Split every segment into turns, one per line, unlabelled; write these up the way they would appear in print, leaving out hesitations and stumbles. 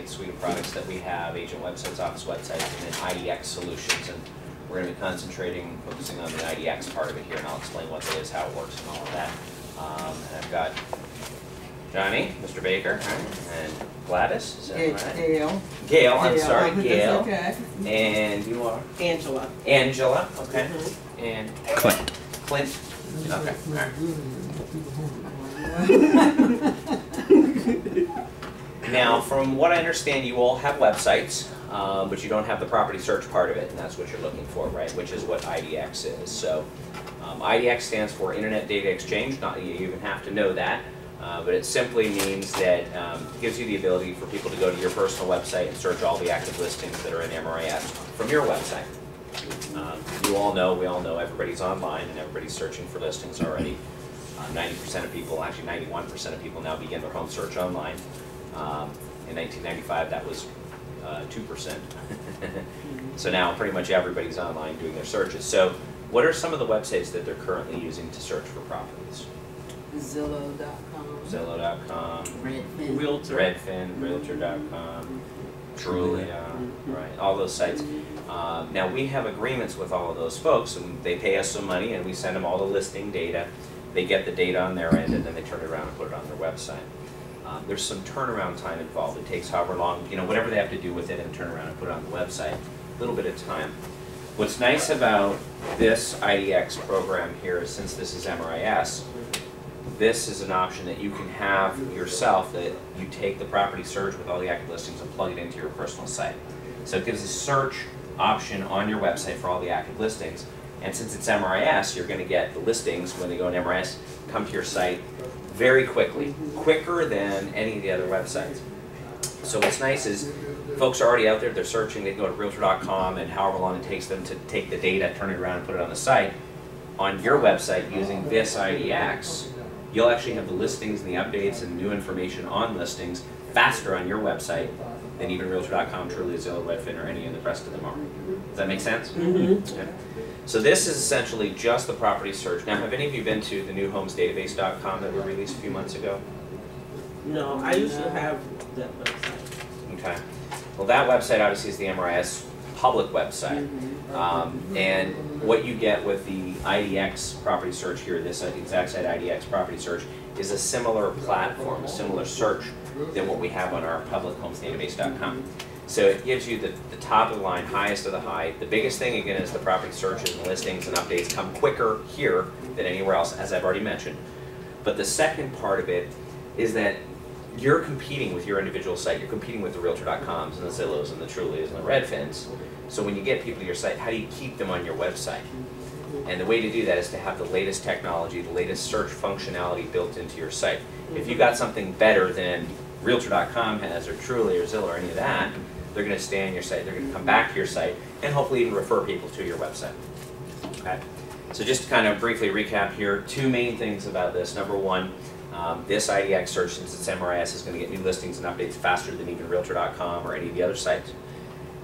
suite of products that we have, agent websites, office websites, and then IDX solutions. And we're going to be focusing on the IDX part of it here, and I'll explain what that is, how it works, and all of that. And I've got Johnny, Mr. Baker, and Gladys. Is that right?
Gail.
Gail, I'm sorry, Gail.
Okay.
And you are?
Angela.
Angela, okay. And
Clint.
Clint. Okay, all right. Now, from what I understand, you all have websites, but you don't have the property search part of it, and that's what you're looking for, right? Which is what IDX is. So, IDX stands for Internet Data Exchange. Not you even have to know that, but it simply means that it gives you the ability for people to go to your personal website and search all the active listings that are in MRIS from your website. You all know, we all know, everybody's online and everybody's searching for listings already. 90% of people, actually 91% of people now begin their home search online. In 1995, that was 2%. So now pretty much everybody's online doing their searches. So what are some of the websites that they're currently using to search for properties?
Zillow.com.
Zillow.com.
Redfin.
Redfin, Realtor.com. Trulia, right, all those sites. Now we have agreements with all of those folks, and they pay us some money, and we send them all the listing data. They get the data on their end, and then they turn it around and put it on their website. There's some turnaround time involved. It takes however long, whatever they have to do with it and turn around and put it on the website. A little bit of time. What's nice about this IDX program here is, since this is MRIS, this is an option that you can have yourself, that you take the property search with all the active listings and plug it into your personal site. So it gives a search option on your website for all the active listings. And since it's MRIS, you're going to get the listings when they go in MRIS come to your site very quickly, quicker than any of the other websites. So what's nice is folks are already out there, they're searching, they can go to Realtor.com, and however long it takes them to take the data, turn it around, and put it on the site. On your website, using this IDX, you'll actually have the listings and the updates and new information on listings faster on your website than even Realtor.com, Trulia, Zillow, Redfin, or any of the rest of them are. Does that make sense?
Mm-hmm.
Okay. So this is essentially just the property search. Now, have any of you been to the new homesdatabase.com that we released a few months ago?
No, I used to have that website.
Okay. Well, that website obviously is the MRIS public website. And what you get with the IDX property search here, this exact site IDX property search, is a similar platform, a similar search than what we have on our public homesdatabase.com. So it gives you the top of the line, highest of the high. The biggest thing, again, is the property searches and listings and updates come quicker here than anywhere else, as I've already mentioned. But the second part of it is that you're competing with your individual site. You're competing with the Realtor.coms and the Zillows and the Trulias and the Redfins. So when you get people to your site, how do you keep them on your website? And the way to do that is to have the latest technology, the latest search functionality built into your site. If you've got something better than Realtor.com has, or Trulia, or Zillow, or any of that, they're going to stay on your site. They're going to come back to your site and hopefully even refer people to your website. Okay. So just to kind of briefly recap here, two main things about this. Number one, this IDX search, since it's MRIS, is going to get new listings and updates faster than even Realtor.com or any of the other sites.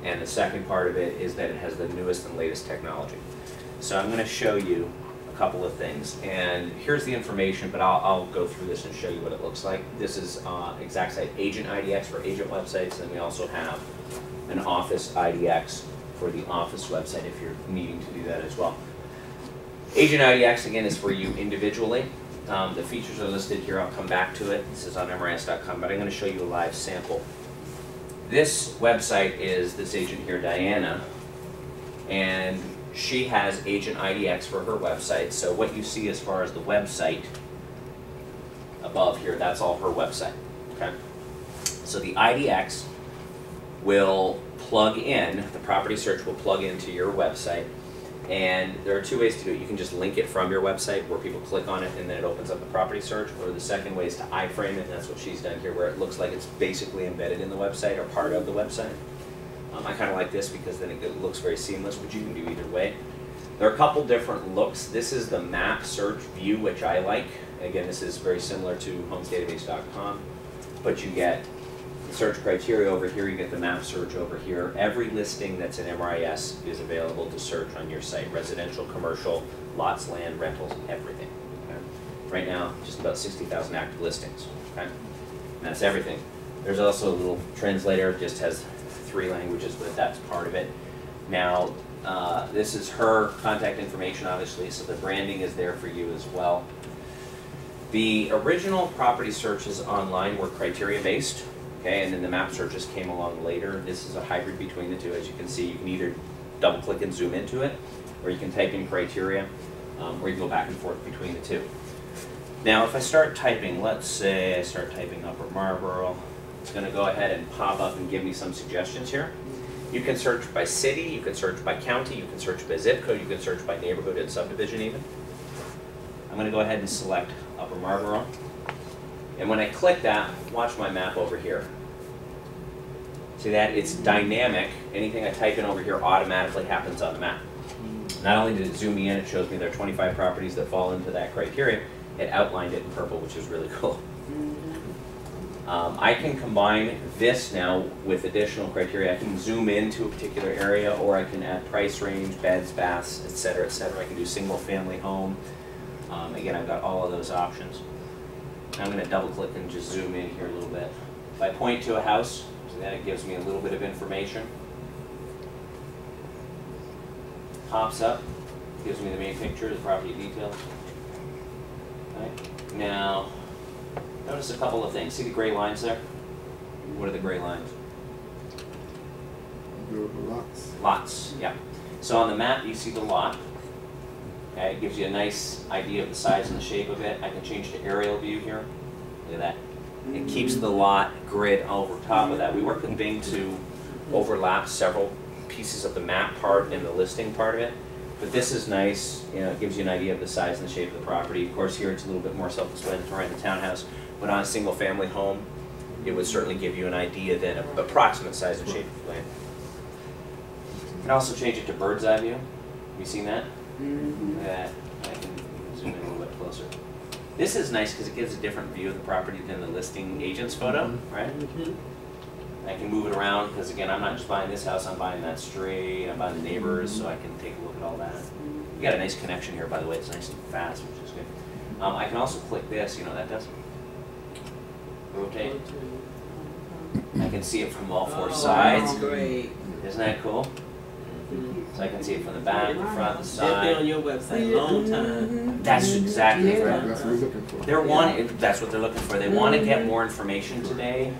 And the second part of it is that it has the newest and latest technology. So I'm going to show you a couple of things. And here's the information, but I'll go through this and show you what it looks like. This is exact site agent IDX for agent websites, and we also have an office IDX for the office website if you're needing to do that as well. Agent IDX, again, is for you individually. The features are listed here. I'll come back to it. This is on MRIS.com, but I'm going to show you a live sample. This website is this agent here, Diana, and she has Agent IDX for her website. So what you see as far as the website above here, that's all her website. Okay. So the IDX will plug in, the property search will plug into your website, and there are two ways to do it. You can just link it from your website where people click on it and then it opens up the property search, or the second way is to iframe it, and that's what she's done here, where it looks like it's basically embedded in the website or part of the website. I kind of like this because then it looks very seamless, but you can do either way. There are a couple different looks. This is the map search view, which I like. Again, this is very similar to homesdatabase.com, but you get search criteria over here, you get the map search over here. Every listing that's in MRIS is available to search on your site. Residential, commercial, lots, land, rentals, everything. Okay? Right now, just about 60,000 active listings. Okay? And that's everything. There's also a little translator, it just has 3 languages, but that's part of it. Now, this is her contact information, obviously, so the branding is there for you as well. The original property searches online were criteria-based, okay, and then the map searches came along later. This is a hybrid between the two. As you can see, you can either double-click and zoom into it, or you can type in criteria, or you can go back and forth between the two. Now, if I start typing, let's say I start typing Upper Marlboro, it's going to go ahead and pop up and give me some suggestions here. You can search by city, you can search by county, you can search by zip code, you can search by neighborhood and subdivision even. I'm going to go ahead and select Upper Marlboro. And when I click that, watch my map over here. See that? It's dynamic. Anything I type in over here automatically happens on the map. Not only did it zoom me in, it shows me there are 25 properties that fall into that criteria. It outlined it in purple, which is really cool. I can combine this now with additional criteria. I can zoom into a particular area, or I can add price range, beds, baths, etc., etc. I can do single family home. Again, I've got all of those options. I'm going to double click and just zoom in here a little bit. If I point to a house, so that it gives me a little bit of information. Pops up, gives me the main picture, the property details. Right. Now, notice a couple of things. See the gray lines there? What are the gray lines?
Lots.
Lots, yeah. So on the map, you see the lot. Okay, it gives you a nice idea of the size and the shape of it. I can change to aerial view here. Look at that. It keeps the lot grid over top of that. We worked with Bing to overlap several pieces of the map part and the listing part of it. But this is nice. You know, it gives you an idea of the size and the shape of the property. Of course, here it's a little bit more self-explanatory in the townhouse. But on a single-family home, it would certainly give you an idea then of approximate size and shape of the land. You can also change it to bird's eye view. Have you seen that? Look at that. I can zoom in a little bit closer. This is nice because it gives a different view of the property than the listing agent's photo, right? I can move it around because, again, I'm not just buying this house, I'm buying that street, I'm buying the neighbors, so I can take a look at all that. You got a nice connection here, by the way. It's nice and fast, which is good. I can also click this, you know what that does? Rotate. I can see it from all 4 sides.
That's great.
Isn't that cool? So I can see it from the back, the front, the
They've been on
side.
your website a long time.
That's exactly right.
That's what we're looking for.
That's what they're looking for. They want to get more information today.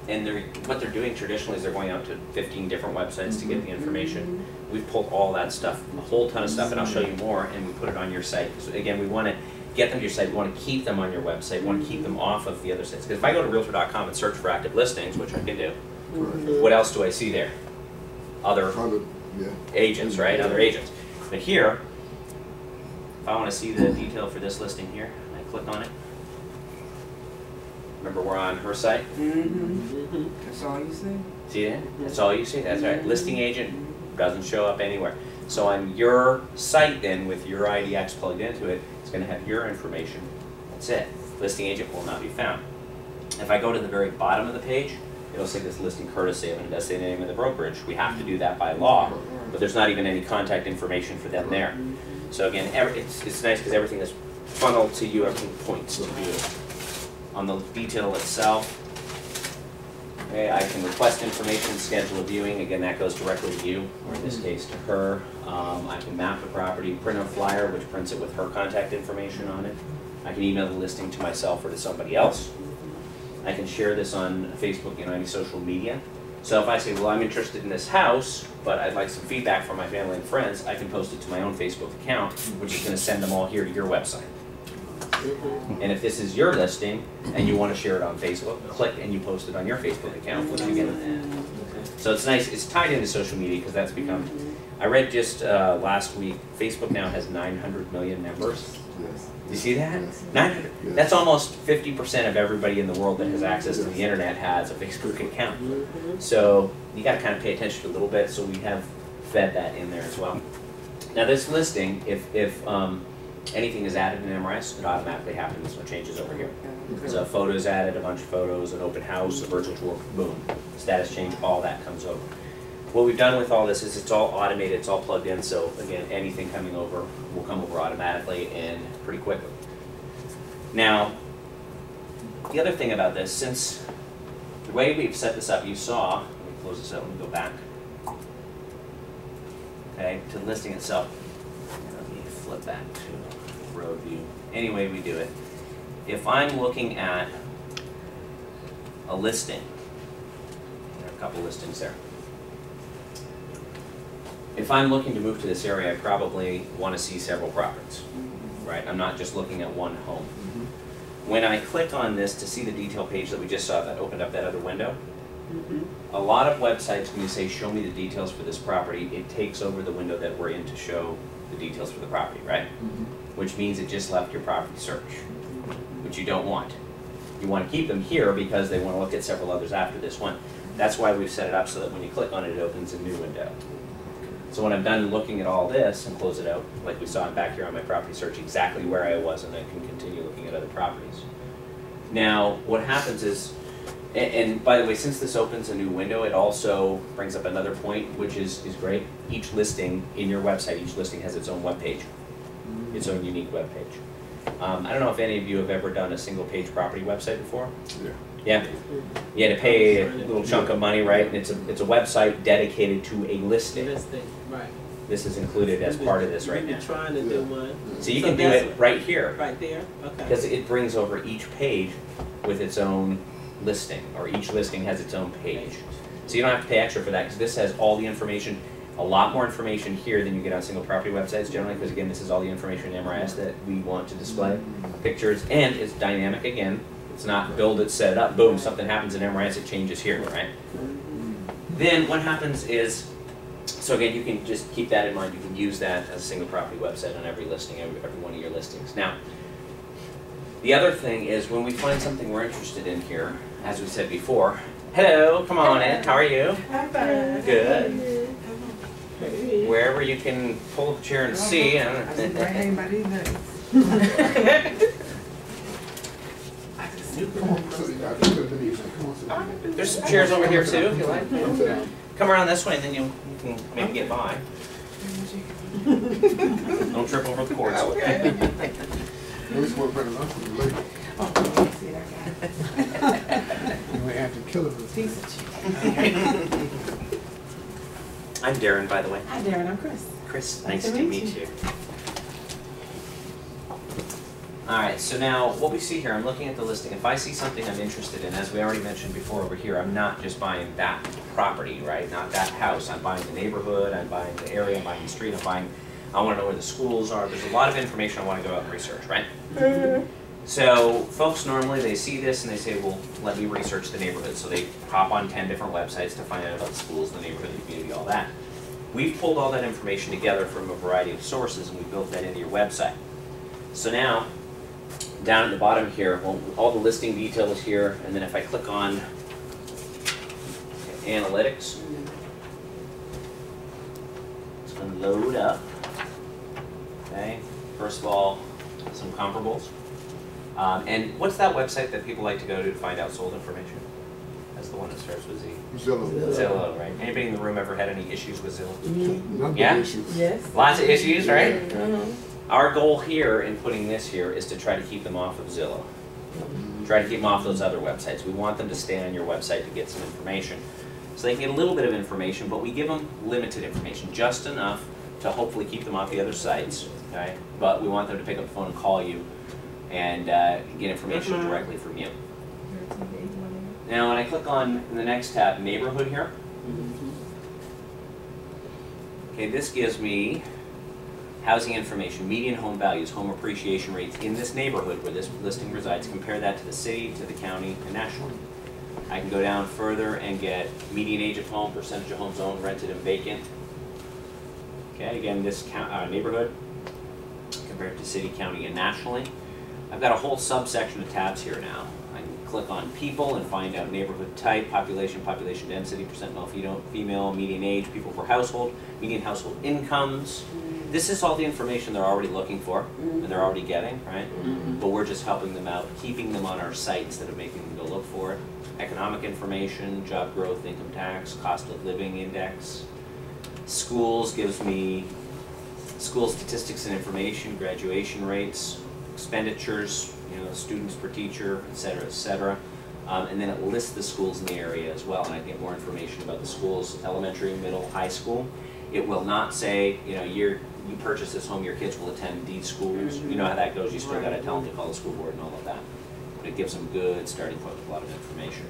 And what they're doing traditionally is they're going out to 15 different websites to get the information. We've pulled all that stuff, a whole ton of stuff, and I'll show you more, and we put it on your site. So again, we want to get them to your site. We want to keep them on your website. We want to keep them off of the other sites. Because if I go to Realtor.com and search for active listings, which I can do, what else do I see there? Other agents, right? Other agents. But here, if I want to see the detail for this listing here, I click on it. Remember, we're on her site.
That's all you see?
See that? That's all you see. That's right. Listing agent doesn't show up anywhere. So on your site, then, with your IDX plugged into it, it's going to have your information. That's it. Listing agent will not be found. If I go to the very bottom of the page, it'll say this listing courtesy of, and it does say the name of the brokerage. We have to do that by law, but there's not even any contact information for them there. So again, it's nice because everything is funneled to you, everything points to you. On the detail itself, okay, I can request information, schedule a viewing. Again, that goes directly to you, or in this case to her. I can map the property, print a flyer, which prints it with her contact information on it. I can email the listing to myself or to somebody else. I can share this on Facebook, any social media. So if I say, well, I'm interested in this house, but I'd like some feedback from my family and friends, I can post it to my own Facebook account, which is going to send them all here to your website. And if this is your listing and you want to share it on Facebook, click and you post it on your Facebook account, which again, so it's nice. It's tied into social media because that's become. I read just last week, Facebook now has 900 million members.
Yes.
You see that?
Yes.
900.
Yes.
That's almost 50% of everybody in the world that has access to the internet has a Facebook account. So you got to kind of pay attention a little bit. So we have fed that in there as well. Now this listing, if anything is added in MRIS, it automatically happens or changes over here. So a photo is added, a bunch of photos, an open house, a virtual tour, boom, status change, all that comes over. What we've done with all this is it's all automated, it's all plugged in, so again, anything coming over will come over automatically and pretty quickly. Now, the other thing about this, since the way we've set this up, you saw, let me close this out and go back. Okay, to the listing itself. Let me flip back to road view. Any way we do it. If I'm looking at a listing, there are a couple listings there. If I'm looking to move to this area, I probably want to see several properties, right? I'm not just looking at one home. When I click on this to see the detail page that we just saw that opened up that other window, a lot of websites, when you say show me the details for this property, it takes over the window that we're in to show the details for the property, right? Which means it just left your property search, which you don't want. You want to keep them here because they want to look at several others after this one. That's why we've set it up so that when you click on it, it opens a new window. So when I'm done looking at all this and close it out, like we saw back here on my property search, exactly where I was, and I can continue looking at other properties. Now, what happens is, and by the way, since this opens a new window, it also brings up another point, which is great. Each listing in your website, each listing has its own web page, its own unique web page. I don't know if any of you have ever done a single page property website before. Yeah. You had to pay a little chunk of money, right? And it's a website dedicated to a listing.
Right.
This is included as part of this right now.
Trying to do one.
So you can do it right here.
Right there? Okay.
Because it brings over each page with its own listing, or each listing has its own page. So you don't have to pay extra for that, because this has all the information, a lot more information here than you get on single property websites generally, because again, this is all the information in MRIS that we want to display. Pictures, and it's dynamic again. It's not build it, set it up, boom, something happens in MRIS, it changes here, right? Then what happens is, so again, you can just keep that in mind. You can use that as a single property website on every listing, every one of your listings. Now, the other thing is when we find something we're interested in here, as we said before, hello, come on in, how are you?
I'm fine.
Good. Wherever you can pull up a chair and see.
I didn't bring anybody next.
There's some chairs over here too, if you like. Come around this way and then you can maybe get by. Don't trip over the cords. I'm Darren, by the way.
Hi, Darren. I'm Chris.
Chris, nice to meet you. Alright, so now what we see here, I'm looking at the listing. If I see something I'm interested in, as we already mentioned before over here, I'm not just buying that property, right? Not that house. I'm buying the neighborhood, I'm buying the area, I'm buying the street, I want to know where the schools are. There's a lot of information I want to go out and research, right? So folks normally, they see this and they say, well, let me research the neighborhood. So they hop on 10 different websites to find out about the schools, the neighborhood, the community, all that. We've pulled all that information together from a variety of sources and we built that into your website. So now, down at the bottom here, well, all the listing details here, and then if I click on analytics, it's going to load up. Okay, first of all, some comparables. And what's that website that people like to go to find out sold information? That's the one that starts with Z. Zillow, right? Anybody in the room ever had any issues with Zillow? Yeah?
Yes.
Lots of issues, right? Our goal here in putting this here is to try to keep them off of Zillow. Try to keep them off those other websites. We want them to stay on your website to get some information. So they can get a little bit of information, but we give them limited information, just enough to hopefully keep them off the other sites, okay? But we want them to pick up the phone and call you and get information directly from you. Now when I click on the next tab, neighborhood here, okay, this gives me housing information, median home values, home appreciation rates in this neighborhood where this listing resides. Compare that to the city, to the county, and nationally. I can go down further and get median age of home, percentage of homes owned, rented, and vacant. Okay, again, this neighborhood compared to city, county, and nationally. I've got a whole subsection of tabs here now. I can click on people and find out neighborhood type, population, population density, percent male, female, median age, people per household, median household incomes. This is all the information they're already looking for and they're already getting, right? But we're just helping them out, keeping them on our site instead of making them go look for it. Economic information, job growth, income tax, cost of living index. Schools gives me school statistics and information, graduation rates, expenditures, you know, students per teacher, et cetera, et cetera. And then it lists the schools in the area as well, and I get more information about the schools, elementary, middle, high school. It will not say, you know, you purchase this home, your kids will attend these schools. You know how that goes, you still gotta tell them to call the school board and all of that. But it gives them good starting point with a lot of information.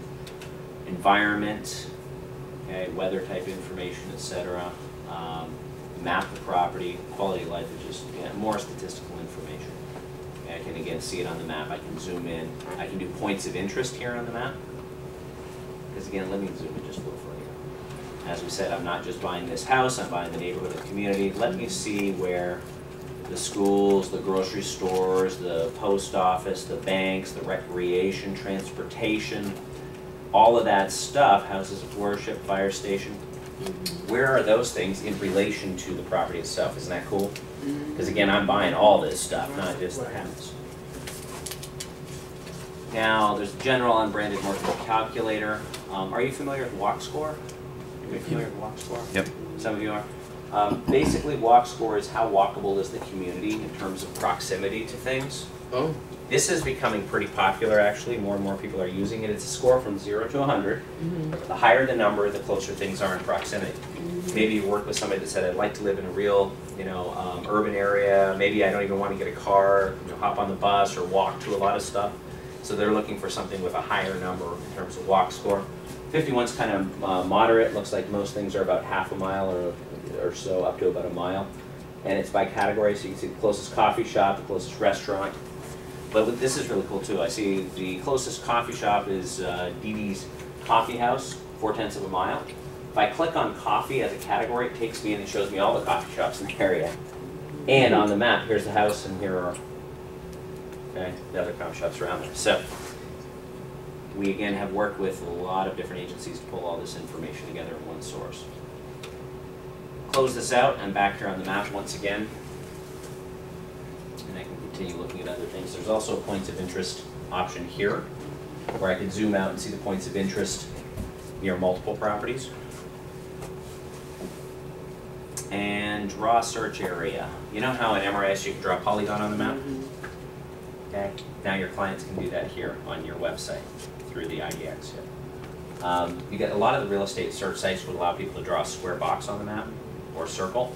Environment, okay, weather type information, etc. Map the property, quality of life is just more statistical information. Okay, I can again see it on the map, I can zoom in. I can do points of interest here on the map. Because again, let me zoom in just a little further. As we said, I'm not just buying this house, I'm buying the neighborhood, the community. Let me see where the schools, the grocery stores, the post office, the banks, the recreation, transportation, all of that stuff, houses of worship, fire station. Where are those things in relation to the property itself? Isn't that cool? Because again, I'm buying all this stuff, not just the house. Now, there's a general unbranded market calculator. Are you familiar with Walk Score? Are you familiar with Walk Score?
Yep.
Some of you are. Basically, Walk Score is how walkable is the community in terms of proximity to things.
Oh.
This is becoming pretty popular, actually. More and more people are using it. It's a score from 0 to 100. The higher the number, the closer things are in proximity. Maybe you work with somebody that said, I'd like to live in a real, urban area. Maybe I don't even want to get a car, hop on the bus or walk to a lot of stuff. So they're looking for something with a higher number in terms of Walk Score. 51's kind of moderate. Looks like most things are about half a mile or so, up to about a mile. And it's by category, so you can see the closest coffee shop, the closest restaurant. But this is really cool too. I see the closest coffee shop is Dee Dee's Coffee House, 4/10 of a mile. If I click on coffee as a category, it takes me and it shows me all the coffee shops in the area. And on the map, here's the house and here are the other coffee shops around there. So we again have worked with a lot of different agencies to pull all this information together in one source. Close this out. I'm back here on the map once again. And I can continue looking at other things. There's also a points of interest option here, where I can zoom out and see the points of interest near multiple properties. And draw a search area. You know how in MRIS you can draw a polygon on the map? Okay. Now your clients can do that here on your website through the IDX. You get a lot of the real estate search sites would allow people to draw a square box on the map or circle.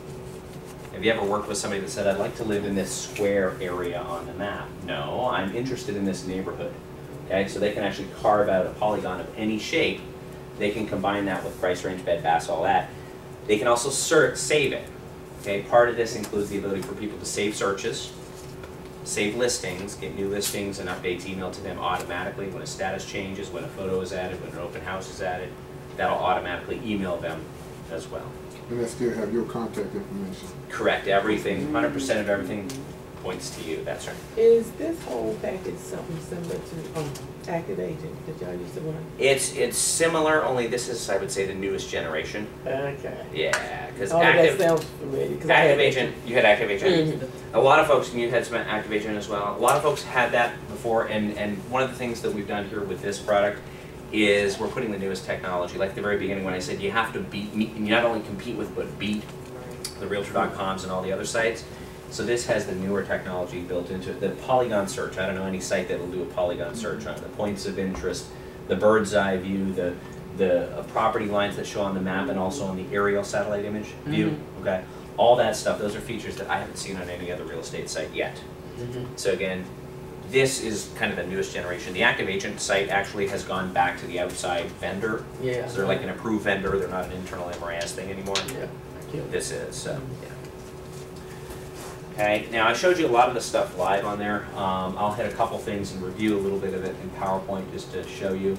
Have you ever worked with somebody that said, I'd like to live in this square area on the map? No, I'm interested in this neighborhood. Okay, so they can actually carve out a polygon of any shape. They can combine that with price range, bed, baths, all that. They can also save it. Okay, part of this includes the ability for people to save searches, save listings, get new listings and updates emailed to them automatically when a status changes, when a photo is added, when an open house is added. That'll automatically email them as well.
And they still have your contact information.
Correct, everything, 100% of everything points to you, that's right.
Is this whole package something similar to Active Agent that y'all used to run?
It's similar, only this is, I would say, the newest generation.
Okay.
Yeah, because
Oh, that sounds familiar.
Active Agent, you had Active Agent. A lot of folks, and you had some Active Agent as well, a lot of folks had that before, and one of the things that we've done here with this product is we're putting the newest technology. Like at the very beginning when I said you have to you not only compete with, but beat the Realtor.coms and all the other sites. So this has the newer technology built into it. The polygon search, I don't know any site that will do a polygon search on it. The points of interest, the bird's eye view, the property lines that show on the map and also on the aerial satellite image view, okay? All that stuff, those are features that I haven't seen on any other real estate site yet. So again, this is kind of the newest generation. The Active Agent site actually has gone back to the outside vendor.
Yeah.
So they're like an approved vendor, they're not an internal MRIS thing anymore.
Yeah.
This is, so, yeah. Okay, now I showed you a lot of the stuff live on there. I'll hit a couple things and review a little bit of it in PowerPoint just to show you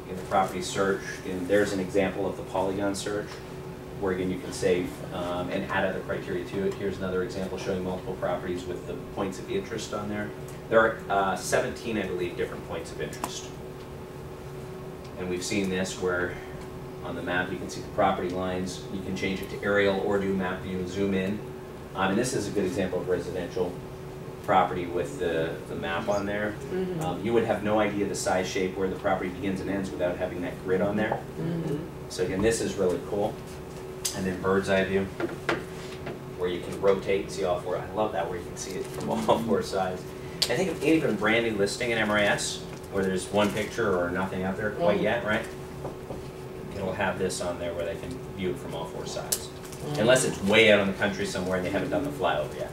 in the property search. And there's an example of the polygon search where again you can save and add other criteria to it. Here's another example showing multiple properties with the points of interest on there. There are 17, I believe, different points of interest. And we've seen this where on the map you can see the property lines. You can change it to aerial or do map view and zoom in. And this is a good example of residential property with the map on there. You would have no idea the size, shape, where the property begins and ends without having that grid on there. So again, this is really cool. And then bird's eye view, where you can rotate and see all four. I love that where you can see it from all four sides. I think even brand new listing in MRIS, where there's one picture or nothing out there quite yet, right? It'll have this on there where they can view it from all 4 sides. Unless it's way out in the country somewhere and they haven't done the flyover yet.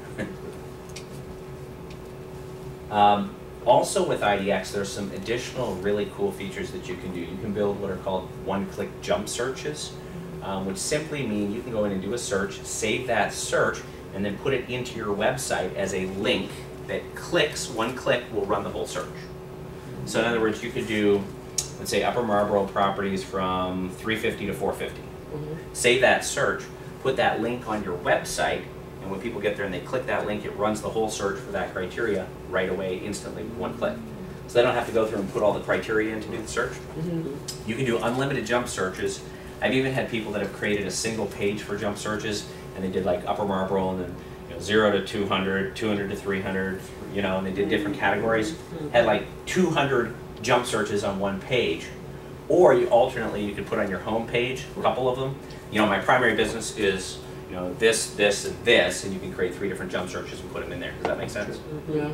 Also with IDX, there's some additional really cool features that you can do. You can build what are called one-click jump searches, which simply mean you can go in and do a search, save that search, and then put it into your website as a link that clicks, one click will run the whole search. So in other words, you could do, let's say, Upper Marlboro properties from 350 to 450. Save that search, put that link on your website, and when people get there and they click that link, it runs the whole search for that criteria right away, instantly, with one click. So they don't have to go through and put all the criteria in to do the search. You can do unlimited jump searches. I've even had people that have created a single page for jump searches, and they did like Upper Marlboro, and then 0 to 200, 200 to 300, and they did different categories. Had like 200 jump searches on one page. Or you alternately, you could put on your home page a couple of them. My primary business is this, this, and this, and you can create 3 different jump searches and put them in there. Does that make sense?
Yeah.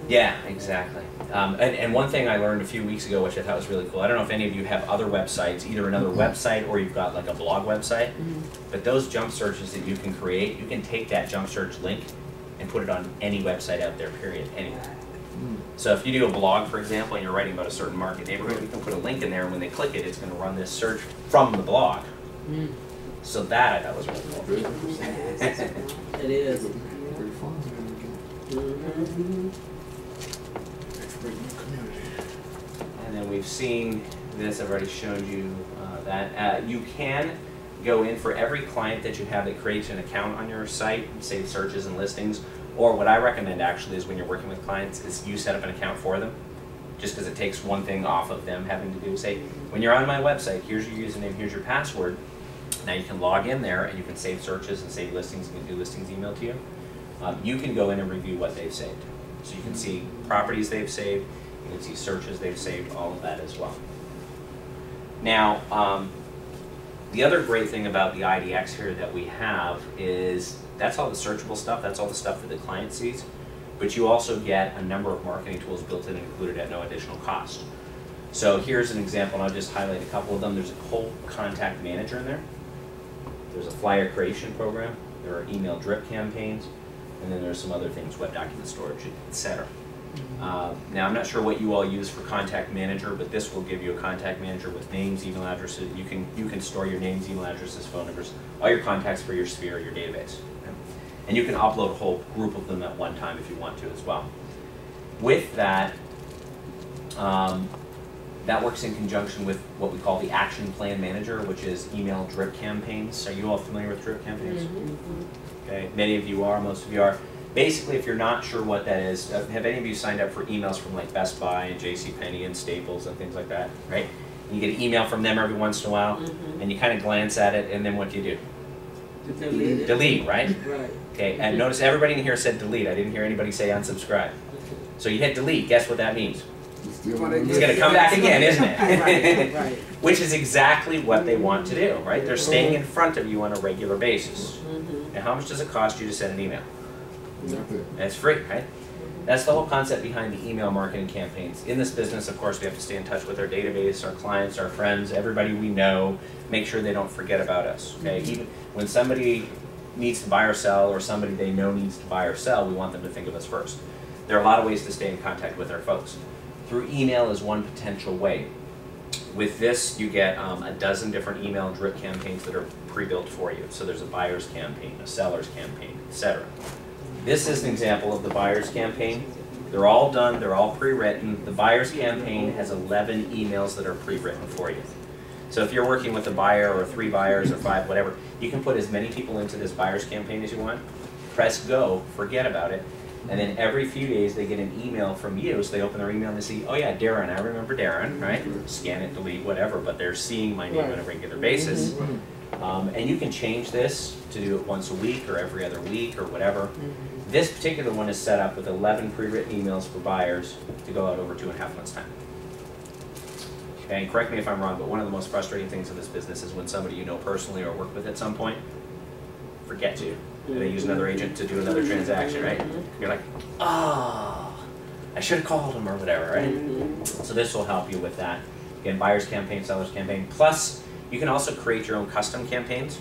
Yeah, exactly. And one thing I learned a few weeks ago, which I thought was really cool, I don't know if any of you have other websites, either another website or you've got like a blog website, but those jump searches that you can create, you can take that jump search link and put it on any website out there, period, anywhere. So if you do a blog, for example, and you're writing about a certain market neighborhood, you can put a link in there, and when they click it, it's going to run this search from the blog. So that I thought was really cool.
It is.
Pretty fun.
And then we've seen this, I've already shown you that. You can go in for every client that you have that creates an account on your site, save searches and listings, or what I recommend actually is when you're working with clients is you set up an account for them, just because it takes one thing off of them having to do. Say, when you're on my website, here's your username, here's your password. Now you can log in there and you can save searches and save listings and do listings emailed to you. You can go in and review what they've saved. So you can see properties they've saved, you can see searches they've saved, all of that as well. Now, the other great thing about the IDX here that we have is that's all the searchable stuff, that's all the stuff that the client sees, but you also get a number of marketing tools built in and included at no additional cost. So here's an example, and I'll just highlight a couple of them. There's a whole contact manager in there. There's a flyer creation program. There are email drip campaigns. And then there's some other things, web document storage, etc. Now, I'm not sure what you all use for contact manager, but this will give you a contact manager with names, email addresses. You can store your names, email addresses, phone numbers, all your contacts for your sphere, your database. Okay? And you can upload a whole group of them at one time if you want to as well. With that, that works in conjunction with what we call the action plan manager, which is email drip campaigns. Are you all familiar with drip campaigns? Okay, many of you are, most of you are. Basically, if you're not sure what that is, have any of you signed up for emails from like Best Buy and JCPenney and Staples and things like that, right? And you get an email from them every once in a while, and you kind of glance at it, and then what do?
Delete.
Delete, right?
Right.
Okay, and notice everybody in here said delete. I didn't hear anybody say unsubscribe. So you hit delete, guess what that means? It's going to come back again, isn't it?
Right.
Which is exactly what they want to do, right? They're staying in front of you on a regular basis. And how much does it cost you to send an email? It's free, right? That's the whole concept behind the email marketing campaigns. In this business, of course, we have to stay in touch with our database, our clients, our friends, everybody we know, make sure they don't forget about us, okay? Even when somebody needs to buy or sell, or somebody they know needs to buy or sell, we want them to think of us first. There are a lot of ways to stay in contact with our folks. Through email is one potential way. With this, you get a dozen different email drip campaigns that are pre-built for you. So there's a buyer's campaign, a seller's campaign, etc. This is an example of the buyer's campaign. They're all done, they're all pre-written. The buyer's campaign has 11 emails that are pre-written for you. So if you're working with a buyer or 3 buyers or 5, whatever, you can put as many people into this buyer's campaign as you want. Press go, forget about it. And then every few days they get an email from you, so they open their email and they see, oh yeah, Darren, I remember Darren, right? Scan it, delete, whatever, but they're seeing my name on a regular basis. And you can change this to do it once a week or every other week or whatever. This particular one is set up with 11 pre-written emails for buyers to go out over 2.5 months' time. Okay, and correct me if I'm wrong, but one of the most frustrating things in this business is when somebody you know personally or work with at some point forgets you. And they use another agent to do another transaction, right? You're like, oh. I should have called them or whatever, right? So this will help you with that. Again, buyer's campaign, seller's campaign. Plus, you can also create your own custom campaigns.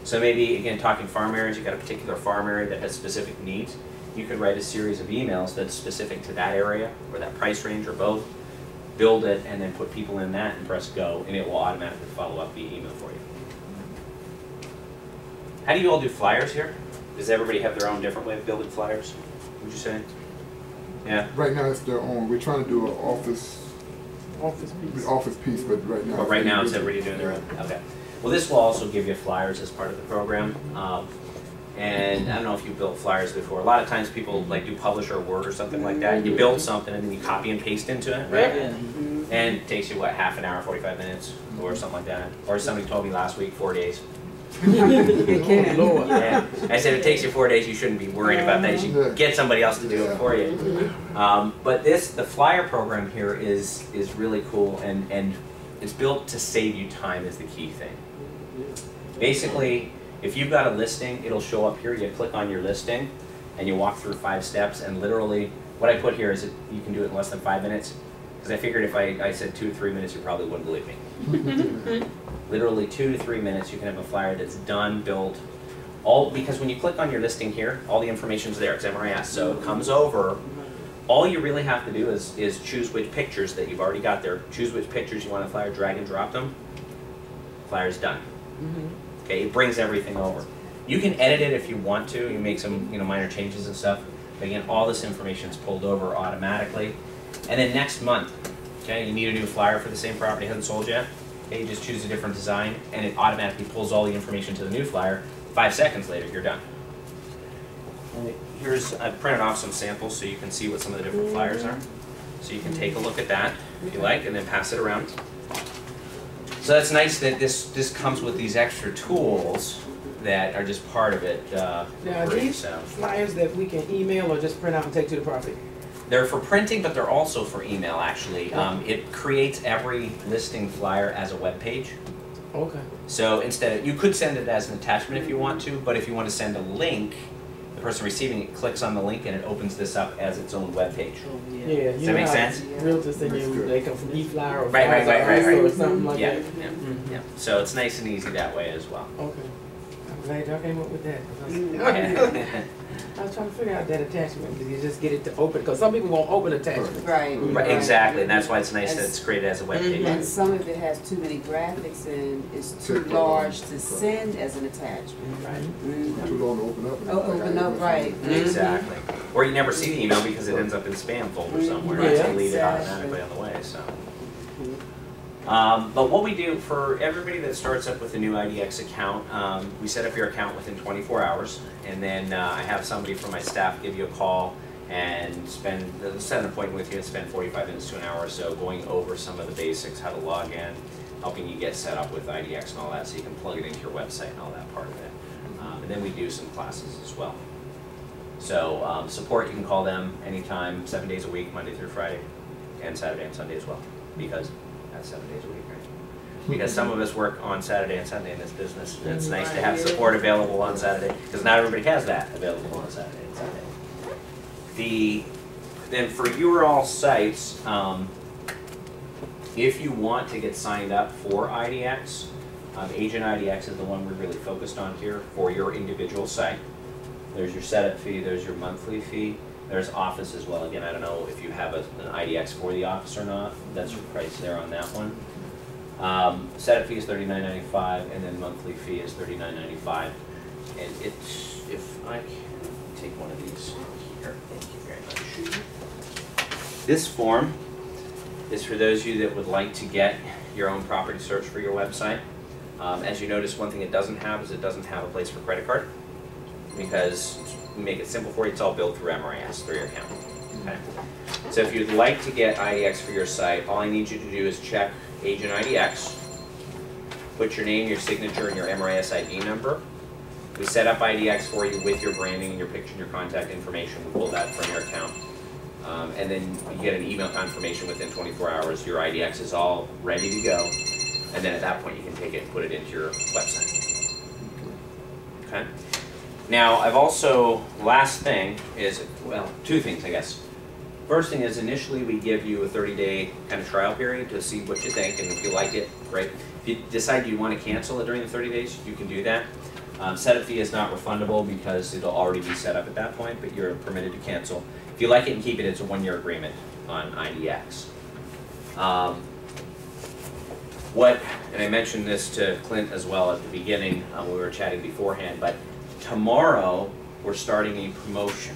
So maybe, again, talking farm areas, you've got a particular farm area that has specific needs. You could write a series of emails that's specific to that area or that price range or both, build it, and then put people in that and press go, and it will automatically follow up via email for you. How do you all do flyers here? Does everybody have their own different way of building flyers, would you say? Yeah?
Right now it's their own. We're trying to do an office piece, but right now.
But right now it's everybody doing their own. Okay. Well, this will also give you flyers as part of the program. And I don't know if you've built flyers before. A lot of times people like do Publisher Word or something like that. You build something and then you copy and paste into it, right?
Yeah.
And it takes you, what, half an hour, 45 minutes or something like that. Or somebody told me last week, 4 days.
It can.
Lord.
Yeah. I said, if it takes you 4 days, you shouldn't be worrying about that. You should get somebody else to do it for you. But the flyer program here is really cool, and it's built to save you time is the key thing. Basically, if you've got a listing, it'll show up here. You click on your listing, and you walk through 5 steps, and literally, what I put here is that you can do it in less than 5 minutes, because I figured if I said 2 to 3 minutes, you probably wouldn't believe me. Literally 2 to 3 minutes, you can have a flyer that's done, built, all because when you click on your listing here, all the information's there. It's MRIS, so it comes over. All you really have to do is choose which pictures that you've already got there. Choose which pictures you want to flyer, drag and drop them. Flyer's done. Okay, it brings everything over. You can edit it if you want to. You make some minor changes and stuff. But again, all this information is pulled over automatically. And then next month, okay, you need a new flyer for the same property, hasn't sold yet. Okay, you just choose a different design, and it automatically pulls all the information to the new flyer. 5 seconds later, you're done. I've printed off some samples so you can see what some of the different flyers are. So you can take a look at that if you like, and then pass it around. So that's nice that this comes with these extra tools that are just part of it.
Now, are these flyers that we can email or just print out and take to the property?
They're for printing, but they're also for email, actually. It creates every listing flyer as a web page.
Okay.
So instead, you could send it as an attachment if you want to, but if you want to send a link, the person receiving it clicks on the link and it opens this up as its own web page.
Yeah.
Does that make sense?
Realtors say they come from eFlyer or
Right.
or something like that.
Yeah. So it's nice and easy that way as well.
Okay. I'm glad y'all came up with that. I was trying to figure out that attachment. Did you just get it to open? Because some people won't open attachments.
Right.
Exactly, and that's why it's nice that it's created as a web page.
And some of it has too many graphics and is too large to send as an attachment.
Right.
Too long to open up.
Open up, right.
Exactly. Or you never see the email because it ends up in spam folder somewhere.
Yeah.
It's deleted automatically on the way. So. But what we do for everybody that starts up with a new IDX account, we set up your account within 24 hours, and then I have somebody from my staff give you a call and set an appointment with you and spend 45 minutes to an hour or so going over some of the basics, how to log in, helping you get set up with IDX and all that, so you can plug it into your website and all that part of it. And then we do some classes as well. So support, you can call them anytime, 7 days a week, Monday through Friday, and Saturday and Sunday as well, because that's 7 days a week, right? Because some of us work on Saturday and Sunday in this business, and it's nice to have support available on Saturday, because not everybody has that available on Saturday and Sunday. Then for your all sites, if you want to get signed up for IDX, Agent IDX is the one we're really focused on here for your individual site. There's your setup fee, there's your monthly fee. There's office as well. Again, I don't know if you have an IDX for the office or not. That's your price there on that one. Setup fee is $39.95, and then monthly fee is $39.95. And if I can take one of these here, thank you very much. This form is for those of you that would like to get your own property search for your website. As you notice, one thing it doesn't have is it doesn't have a place for credit card, because we make it simple for you. It's all billed through MRIS, through your account. Okay. So if you'd like to get IDX for your site, all I need you to do is check Agent IDX, put your name, your signature, and your MRIS ID number. We set up IDX for you with your branding and your picture and your contact information. We pull that from your account. And then you get an email confirmation within 24 hours. Your IDX is all ready to go. And then at that point, you can take it and put it into your website. Okay. Now, I've also, last thing is, well, two things, I guess. first thing is initially we give you a 30-day kind of trial period to see what you think, and if you like it, great. If you decide you want to cancel it during the 30 days, you can do that. Setup fee is not refundable because it'll already be set up at that point, but you're permitted to cancel. If you like it and keep it, it's a 1-year agreement on IDX. And I mentioned this to Clint as well at the beginning when we were chatting beforehand, but tomorrow we're starting a promotion.